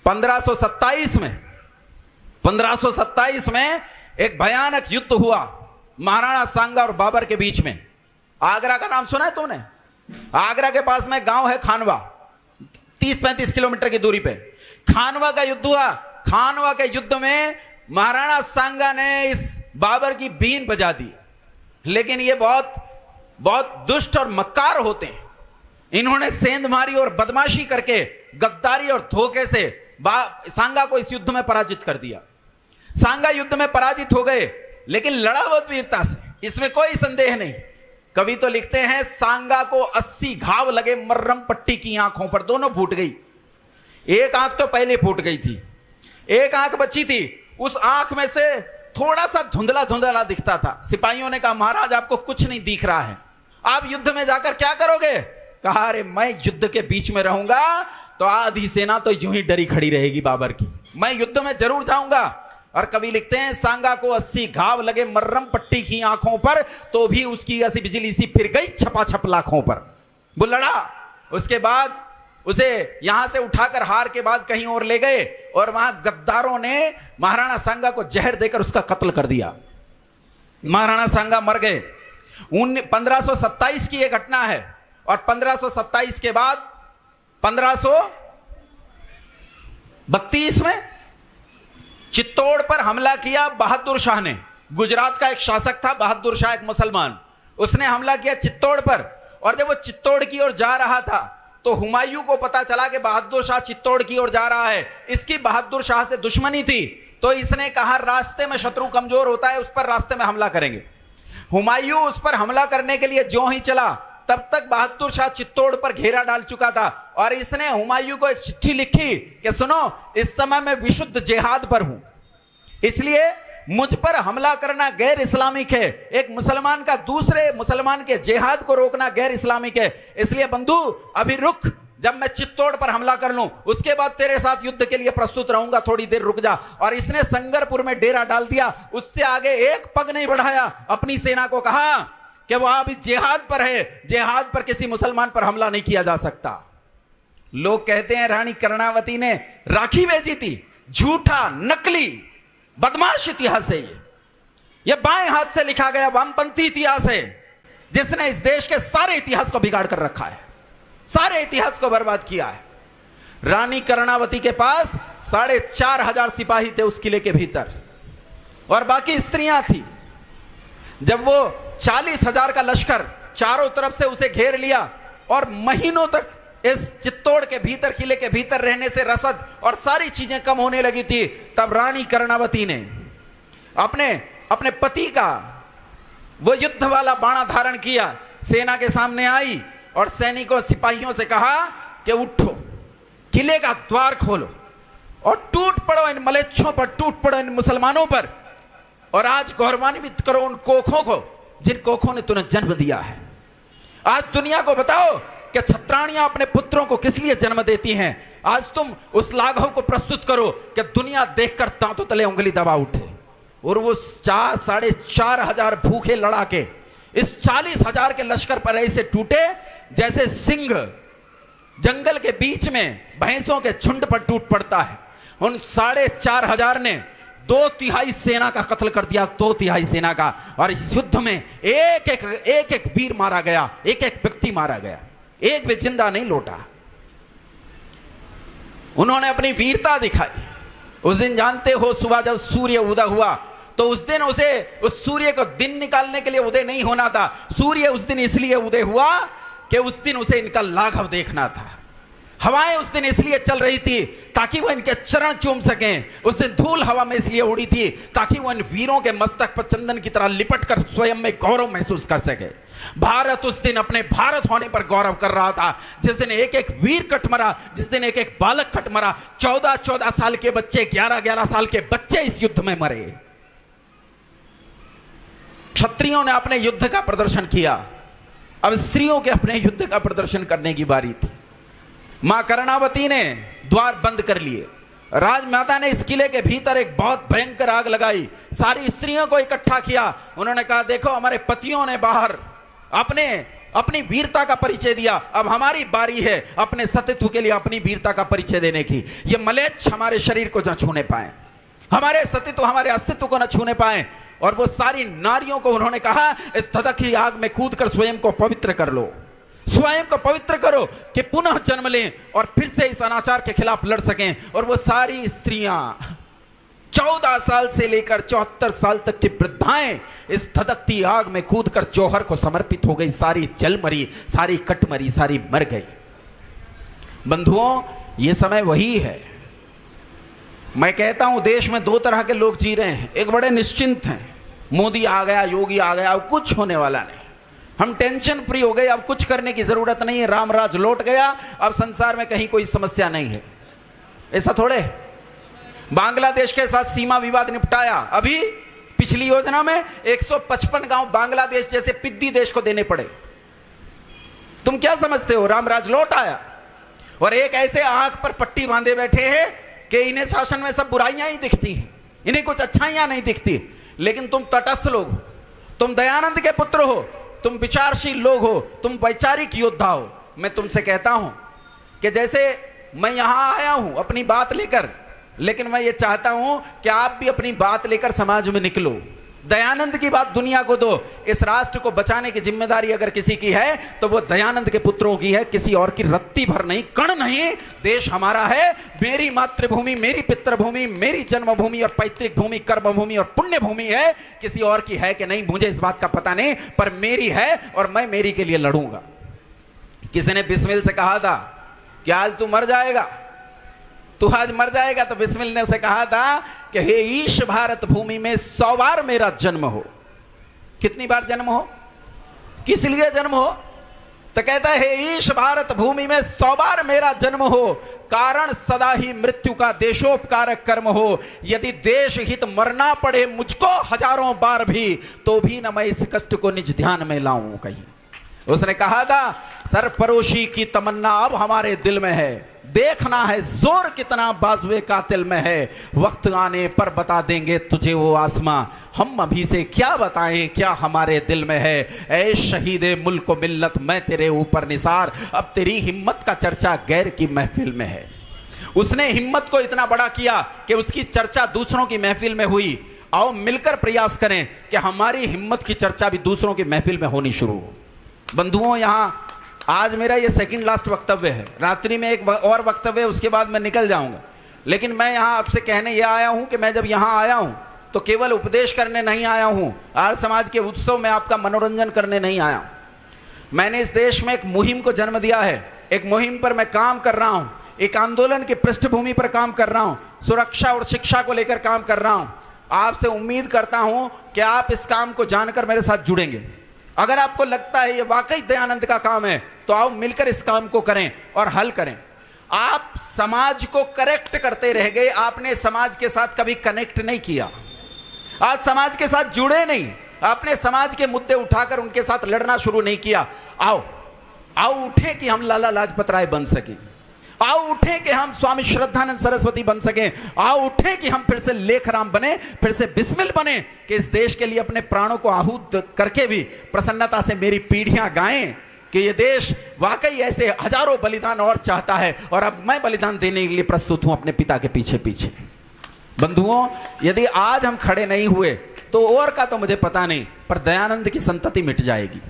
1527 में एक भयानक युद्ध हुआ महाराणा सांगा और बाबर के बीच में। आगरा का नाम सुना है तुमने? आगरा के पास में गांव है खानवा, 30-35 किलोमीटर की दूरी पे खानवा का युद्ध हुआ। खानवा के युद्ध में महाराणा सांगा ने इस बाबर की बीन बजा दी, लेकिन ये बहुत बहुत दुष्ट और मक्कार होते हैं। इन्होंने सेंध मारी और बदमाशी करके, गद्दारी और धोखे से सांगा को इस युद्ध में पराजित कर दिया। सांगा युद्ध में पराजित हो गए, लेकिन लड़ा बहुत वीरता से, इसमें कोई संदेह नहीं। कवि तो लिखते हैं सांगा को 80 घाव लगे मर्रम पट्टी की आंखों पर, दोनों फूट गई। एक आंख तो पहले फूट गई थी, एक आंख बची थी। उस आंख में से थोड़ा सा धुंधला धुंधला दिखता था। सिपाहियों ने कहा महाराज आपको कुछ नहीं दिख रहा है, आप युद्ध में जाकर क्या करोगे? कहा अरे मैं युद्ध के बीच में रहूंगा तो आधी सेना तो यूं ही डरी खड़ी रहेगी बाबर की, मैं युद्ध में जरूर जाऊंगा। और कवि लिखते हैं सांगा को 80 घाव लगे मर्रम पट्टी की आंखों पर, तो भी उसकी ऐसी बिजली सी फिर गई छपाछप लाखों पर। वो लड़ा, उसके बाद उसे यहां से उठाकर हार के बाद कहीं और ले गए और वहां गद्दारों ने महाराणा सांगा को जहर देकर उसका कत्ल कर दिया। महाराणा सांगा मर गए। 1527 की यह घटना है। और 1527 के बाद 1532 में चित्तौड़ पर हमला किया बहादुर शाह ने। गुजरात का एक शासक था बहादुर शाह, एक मुसलमान, उसने हमला किया चित्तौड़ पर। और जब वो चित्तौड़ की ओर जा रहा था तो हुमायूं को पता चला कि बहादुर शाह चित्तौड़ की ओर जा रहा है। इसकी बहादुर शाह से दुश्मनी थी, तो इसने कहा रास्ते में शत्रु कमजोर होता है, उस पर रास्ते में हमला करेंगे। हुमायूं उस पर हमला करने के लिए ज्यों ही चला, तब तक बहादुर शाह चित्तौड़ पर घेरा डाल चुका था। और इसने हुमायूं को एक चिट्ठी लिखी कि सुनो, इस समय मैं विशुद्ध जिहाद पर हूं, इसलिए मुझ पर हमला करना गैर इस्लामिक है। एक मुसलमान का दूसरे मुसलमान के जिहाद को रोकना गैर इस्लामिक है। इसलिए बंधु अभी रुक, जब मैं चित्तौड़ पर हमला कर लूं उसके बाद तेरे साथ युद्ध के लिए प्रस्तुत रहूंगा, थोड़ी देर रुक जा। और इसने संगरपुर में डेरा डाल दिया, उससे आगे एक पग नहीं बढ़ाया। अपनी सेना को कहा कि वो अभी जिहाद पर है, जिहाद पर किसी मुसलमान पर हमला नहीं किया जा सकता। लोग कहते हैं रानी कर्णावती ने राखी भेजी थी, झूठा नकली बदमाश इतिहास है ये बाएं हाथ से लिखा गया वामपंथी इतिहास है, जिसने इस देश के सारे इतिहास को बिगाड़ कर रखा है, सारे इतिहास को बर्बाद किया है। रानी कर्णावती के पास 4500 सिपाही थे उस किले के भीतर, और बाकी स्त्रियां थी। जब वो 40,000 का लश्कर चारों तरफ से उसे घेर लिया और महीनों तक इस चित्तौड़ के भीतर, किले के भीतर रहने से रसद और सारी चीजें कम होने लगी थी, तब रानी कर्णावती ने अपने पति का वो युद्ध वाला बाणा धारण किया, सेना के सामने आई और सैनिकों सिपाहियों से कहा कि उठो, किले का द्वार खोलो और टूट पड़ो इन मलेच्छों पर, टूट पड़ो इन मुसलमानों पर, और आज गौरवान्वित करो उन कोखों को जिन कोखों ने तुम्हें जन्म दिया है। आज दुनिया को बताओ कि छत्राणियां अपने पुत्रों को किस लिए जन्म देती हैं। आज तुम उस लाघव को प्रस्तुत करो कि दुनिया देखकर दांतों तले उंगली दबा उठे। और वो 4,500 भूखे लड़ाके इस 40,000 के लश्कर पर ऐसे टूटे जैसे सिंह जंगल के बीच में भैंसों के झुंड पर टूट पड़ता है। उन 4,500 ने 2/3 सेना का कत्ल कर दिया, 2/3 सेना का। और इस युद्ध में एक एक वीर मारा गया, एक एक व्यक्ति मारा गया, एक भी जिंदा नहीं लौटा। उन्होंने अपनी वीरता दिखाई। उस दिन जानते हो सुबह जब सूर्य उदय हुआ तो उस दिन उस सूर्य को दिन निकालने के लिए उदय नहीं होना था। सूर्य उस दिन इसलिए उदय हुआ कि उस दिन उसे इनका लाघव देखना था। हवाएं उस दिन इसलिए चल रही थी ताकि वो इनके चरण चूम सकें। उस दिन धूल हवा में इसलिए उड़ी थी ताकि वो इन वीरों के मस्तक पर चंदन की तरह लिपट कर स्वयं में गौरव महसूस कर सके। भारत उस दिन अपने भारत होने पर गौरव कर रहा था, जिस दिन एक एक वीर कट मरा, जिस दिन एक एक बालक कट मरा। 14-14 साल के बच्चे, 11-11 साल के बच्चे इस युद्ध में मरे। क्षत्रियों ने अपने युद्ध का प्रदर्शन किया, अब स्त्रियों के अपने युद्ध का प्रदर्शन करने की बारी थी। मां कर्णावती ने द्वार बंद कर लिए। राजमाता ने इस किले के भीतर एक बहुत भयंकर आग लगाई, सारी स्त्रियों को इकट्ठा किया। उन्होंने कहा देखो हमारे पतियों ने बाहर अपने अपनी वीरता का परिचय दिया। अब हमारी बारी है अपने सतीत्व के लिए अपनी वीरता का परिचय देने की। ये मलेच्छ हमारे शरीर को न छूने पाए, हमारे सतीत्व, हमारे अस्तित्व को न छूने पाए। और वो सारी नारियों को उन्होंने कहा, इस धधक की आग में कूदकर स्वयं को पवित्र कर लो, स्वयं को पवित्र करो कि पुनः जन्म लें और फिर से इस अनाचार के खिलाफ लड़ सकें। और वो सारी स्त्रियां 14 साल से लेकर 74 साल तक की वृद्धाएं इस धधकती आग में कूदकर जौहर को समर्पित हो गई। सारी जल मरी, सारी कट मरी, सारी मर गई। बंधुओं, ये समय वही है। मैं कहता हूं देश में 2 तरह के लोग जी रहे हैं। एक बड़े निश्चिंत हैं, मोदी आ गया, योगी आ गया, अब कुछ होने वाला नहीं, हम टेंशन फ्री हो गए, अब कुछ करने की जरूरत नहीं है, रामराज लौट गया, अब संसार में कहीं कोई समस्या नहीं है। ऐसा थोड़े। बांग्लादेश के साथ सीमा विवाद निपटाया, अभी पिछली योजना में 155 गांव बांग्लादेश जैसे पिद्दी देश को देने पड़े। तुम क्या समझते हो रामराज लौट आया? और एक ऐसे आंख पर पट्टी बांधे बैठे हैं कि इन्हें शासन में सब बुराइयां ही दिखती हैं, इन्हें कुछ अच्छाइयां नहीं दिखती। लेकिन तुम तटस्थ लोग हो, तुम दयानंद के पुत्र हो, तुम विचारशील लोग हो, तुम वैचारिक योद्धा हो। मैं तुमसे कहता हूं कि जैसे मैं यहां आया हूं अपनी बात लेकर, लेकिन मैं ये चाहता हूं कि आप भी अपनी बात लेकर समाज में निकलो, दयानंद की बात दुनिया को दो। इस राष्ट्र को बचाने की जिम्मेदारी अगर किसी की है तो वो दयानंद के पुत्रों की है, किसी और की रत्ती भर नहीं, कण नहीं। देश हमारा है, मेरी मातृभूमि, मेरी पितृभूमि, मेरी जन्मभूमि और पैतृक भूमि, कर्मभूमि और पुण्य भूमि है। किसी और की है कि नहीं मुझे इस बात का पता नहीं, पर मेरी है और मैं मेरी के लिए लड़ूंगा। किसी ने बिस्मिल से कहा था कि आज तू मर जाएगा, तू आज मर जाएगा, तो बिस्मिल ने उसे कहा था कि हे ईश भारत भूमि में 100 बार मेरा जन्म हो। कितनी बार जन्म हो, किस लिए जन्म हो? तो कहता है हे ईश भारत भूमि में 100 बार मेरा जन्म हो, कारण सदा ही मृत्यु का देशोपकारक कर्म हो। यदि देश हित मरना पड़े मुझको 1000 बार भी, तो भी न मैं इस कष्ट को निज ध्यान में लाऊं कहीं। उसने कहा था सरफरोशी की तमन्ना अब हमारे दिल में है, देखना है जोर कितना बाजुए कातिल में है, वक्त आने पर बता देंगे तुझे वो आसमां, हम अभी से क्या बताएं क्या हमारे दिल में है। ऐ शहीदे मुल्क मिल्लत मैं तेरे ऊपर निसार, अब तेरी हिम्मत का चर्चा गैर की महफिल में है। उसने हिम्मत को इतना बड़ा किया कि उसकी चर्चा दूसरों की महफिल में हुई। आओ मिलकर प्रयास करें कि हमारी हिम्मत की चर्चा भी दूसरों की महफिल में होनी शुरू हो। बंधुओं, यहां आज मेरा ये सेकंड लास्ट वक्तव्य है, रात्रि में एक और वक्तव्य, उसके बाद मैं निकल जाऊंगा। लेकिन मैं यहां आपसे कहने ये आया हूं कि मैं जब यहां आया हूं तो केवल उपदेश करने नहीं आया हूं, आर्य समाज के उत्सव में आपका मनोरंजन करने नहीं आया। मैंने इस देश में एक मुहिम को जन्म दिया है, एक मुहिम पर मैं काम कर रहा हूं, एक आंदोलन की पृष्ठभूमि पर काम कर रहा हूं, सुरक्षा और शिक्षा को लेकर काम कर रहा हूं। आपसे उम्मीद करता हूं कि आप इस काम को जानकर मेरे साथ जुड़ेंगे। अगर आपको लगता है ये वाकई दयानंद का काम है तो आओ मिलकर इस काम को करें और हल करें। आप समाज को करेक्ट करते रह गए, आपने समाज के साथ कभी कनेक्ट नहीं किया, आज समाज के साथ जुड़े नहीं, आपने समाज के मुद्दे उठाकर उनके साथ लड़ना शुरू नहीं किया। आओ आओ उठे कि हम लाला लाजपत राय बन सके, आओ उठे कि हम स्वामी श्रद्धानंद सरस्वती बन सके, आओ उठे कि हम फिर से लेखराम बने, फिर से बिस्मिल बने कि इस देश के लिए अपने प्राणों को आहूत करके भी प्रसन्नता से मेरी पीढ़ियां गाएं कि ये देश वाकई ऐसे हजारों बलिदान और चाहता है और अब मैं बलिदान देने के लिए प्रस्तुत हूं अपने पिता के पीछे पीछे। बंधुओं, यदि आज हम खड़े नहीं हुए तो और का तो मुझे पता नहीं, पर दयानंद की संतति मिट जाएगी।